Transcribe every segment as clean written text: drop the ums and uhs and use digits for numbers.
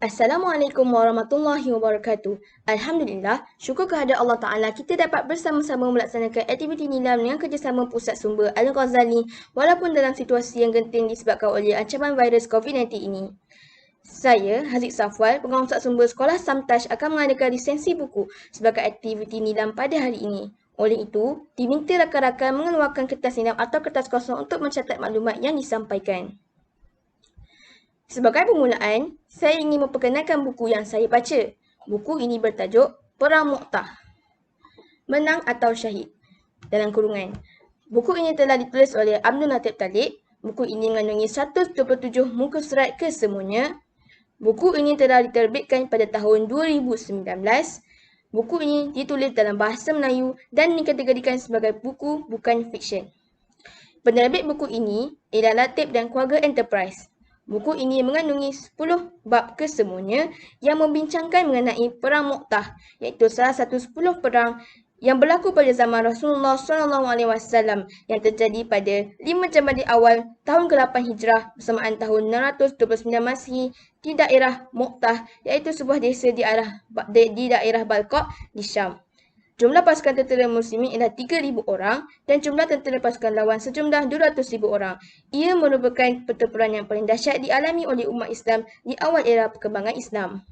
Assalamualaikum warahmatullahi wabarakatuh. Alhamdulillah, syukur kehadrat Allah Ta'ala kita dapat bersama-sama melaksanakan aktiviti nilam dengan kerjasama Pusat Sumber Al-Ghazali walaupun dalam situasi yang genting disebabkan oleh ancaman virus COVID-19 ini. Saya, Haziq Safwal, Pengurusi Pusat Sumber Sekolah Samtaj akan mengadakan lisensi buku sebagai aktiviti nilam pada hari ini. Oleh itu, diminta rakan-rakan mengeluarkan kertas nilam atau kertas kosong untuk mencatat maklumat yang disampaikan. Sebagai permulaan, saya ingin memperkenalkan buku yang saya baca. Buku ini bertajuk Perang Mu'tah, Menang atau Syahid, dalam kurungan. Buku ini telah ditulis oleh Abdul Latif Talib. Buku ini mengandungi 127 muka surat kesemuanya. Buku ini telah diterbitkan pada tahun 2019. Buku ini ditulis dalam bahasa Melayu dan dikategorikan sebagai buku bukan fiksyen. Penerbit buku ini ialah Latif dan Keluarga Enterprise. Buku ini mengandungi 10 bab kesemuanya yang membincangkan mengenai Perang Mu'tah, iaitu salah satu 10 perang yang berlaku pada zaman Rasulullah SAW yang terjadi pada 5 Jamadil Awal tahun ke-8 Hijrah bersamaan tahun 629 Masihi di daerah Mu'tah, iaitu sebuah desa di daerah Balqa di Syam. Jumlah pasukan tentera muslimin ialah 3,000 orang dan jumlah tentera pasukan lawan sejumlah 200,000 orang. Ia merupakan pertempuran yang paling dahsyat dialami oleh umat Islam di awal era perkembangan Islam.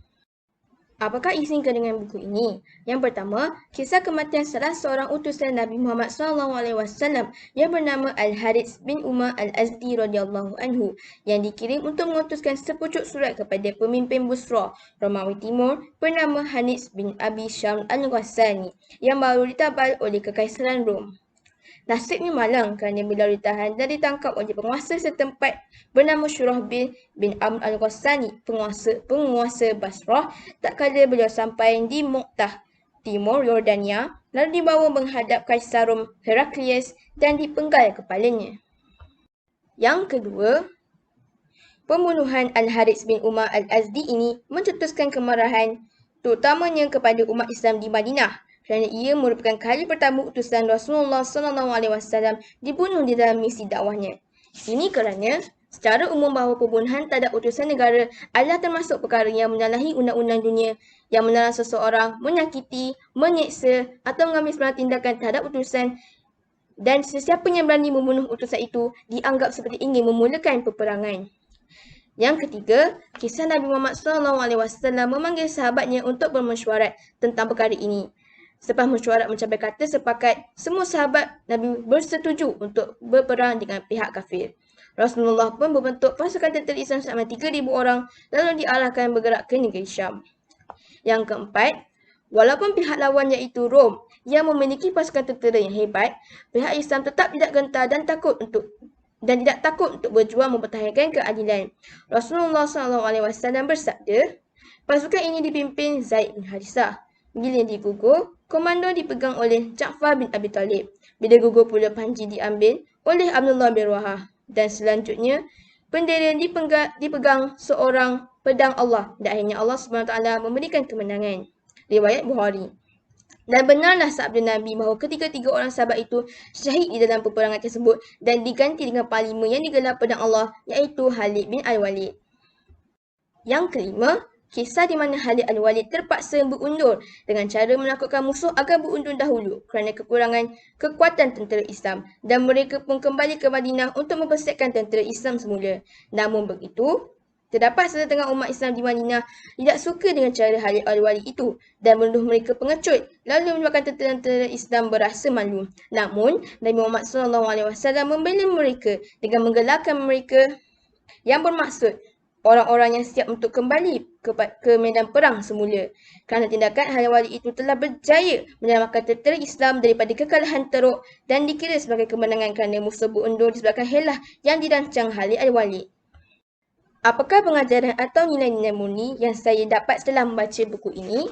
Apakah isi kandungan buku ini? Yang pertama, kisah kematian salah seorang utusan Nabi Muhammad SAW yang bernama Al-Harits bin Umar Al-Azdi radhiyallahu anhu yang dikirim untuk mengutuskan sepucuk surat kepada pemimpin Busra, Romawi Timur bernama Hanits bin Abi Syam Al-Ghassani yang baru ditabal oleh Kekaisaran Rom. Nasibnya malang kerana beliau ditahan dan ditangkap oleh penguasa setempat bernama Shurahbil bin Amr Al-Ghassani, penguasa Basrah, tak kala beliau sampai di Mu'tah, Timur Yordania, lalu dibawa menghadap Kaisar Rom Heraklius dan dipenggal kepalanya. Yang kedua, pembunuhan Al-Harits bin Umar Al-Azdi ini mencetuskan kemarahan terutamanya kepada umat Islam di Madinah kerana ia merupakan kali pertama utusan Rasulullah SAW dibunuh di dalam misi dakwahnya. Ini kerana secara umum bahawa pembunuhan terhadap utusan negara adalah termasuk perkara yang menyalahi undang-undang dunia yang melarang seseorang menyakiti, menyeksa atau mengambil sebarang tindakan terhadap utusan, dan sesiapa yang berani membunuh utusan itu dianggap seperti ingin memulakan peperangan. Yang ketiga, kisah Nabi Muhammad SAW memanggil sahabatnya untuk bermesyuarat tentang perkara ini. Selepas mesyuarat mencapai kata sepakat, semua sahabat Nabi bersetuju untuk berperang dengan pihak kafir. Rasulullah pun membentuk pasukan tentera Islam selama 3,000 orang lalu diarahkan bergerak ke negeri Syam. Yang keempat, walaupun pihak lawan iaitu Rom yang memiliki pasukan tentera yang hebat, pihak Islam tetap tidak gentar dan tidak takut untuk berjuang mempertahankan keadilan. Rasulullah SAW bersabda, pasukan ini dipimpin Zaid bin Harithah. Bila digugur, komando dipegang oleh Ja'far bin Abi Talib. Bila gugur pula panji diambil oleh Abdullah bin Rawahah. Dan selanjutnya, bendera dipegang seorang pedang Allah. Dan akhirnya Allah SWT memberikan kemenangan. Riwayat Bukhari. Dan benarlah sabda Nabi bahawa ketiga-tiga orang sahabat itu syahid di dalam peperangan tersebut dan diganti dengan panglima yang digelar pedang Allah, iaitu Khalid bin Al-Walid. Yang kelima, kisah di mana Khalid Al-Walid terpaksa berundur dengan cara menakutkan musuh agar berundur dahulu kerana kekurangan kekuatan tentera Islam dan mereka pun kembali ke Madinah untuk mempersiapkan tentera Islam semula. Namun begitu, terdapat setengah umat Islam di Madinah tidak suka dengan cara Khalid Al-Walid itu dan menuduh mereka pengecut, lalu menyebabkan tentera Islam berasa malu. Namun, Nabi Muhammad SAW membela mereka dengan menggelarkan mereka yang bermaksud orang-orang yang siap untuk kembali ke medan perang semula. Kerana tindakan Khalid Al-Walid itu telah berjaya menyelamatkan tentera Islam daripada kekalahan teruk dan dikira sebagai kemenangan kerana musuh berundur disebabkan helah yang dirancang Khalid Al-Walid. Apakah pengajaran atau nilai-nilai murni yang saya dapat setelah membaca buku ini?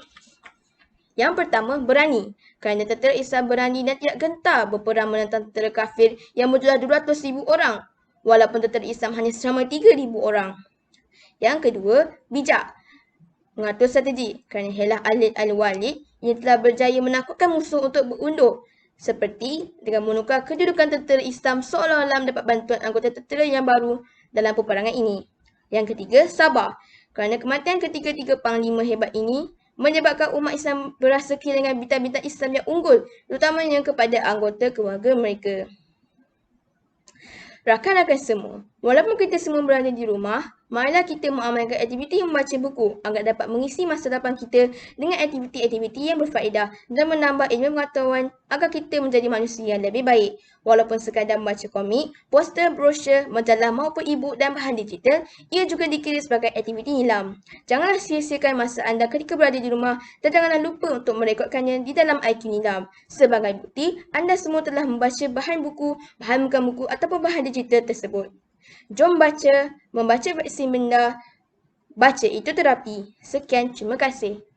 Yang pertama, berani. Kerana tentera Islam berani dan tidak gentar berperang menentang tentera kafir yang berjumlah 200,000 orang, walaupun tentera Islam hanya selama 3,000 orang. Yang kedua, bijak. Mengatur strategi. Kerana helah Khalid Al-Walid yang telah berjaya menakutkan musuh untuk berundur, seperti dengan menukar kedudukan tentera Islam seolah-olah mendapat bantuan anggota tentera yang baru dalam peperangan ini. Yang ketiga, sabar. Kerana kematian ketiga-tiga panglima hebat ini menyebabkan umat Islam berasa kehilangan bintang-bintang Islam yang unggul, terutamanya kepada anggota keluarga mereka. Rakan-rakan semua, walaupun kita semua berada di rumah, marilah kita mengamalkan aktiviti membaca buku agar dapat mengisi masa depan kita dengan aktiviti-aktiviti yang berfaedah dan menambah ilmu pengetahuan agar kita menjadi manusia yang lebih baik. Walaupun sekadar membaca komik, poster, brosur, majalah maupun e-book dan bahan digital, ia juga dikira sebagai aktiviti nilam. Janganlah sia-siakan masa anda ketika berada di rumah dan janganlah lupa untuk merekodkannya di dalam IQ Nilam. Sebagai bukti, anda semua telah membaca bahan buku, bahan bukan buku ataupun bahan digital tersebut. Jom baca, membaca vaksin benda, baca itu terapi. Sekian, terima kasih.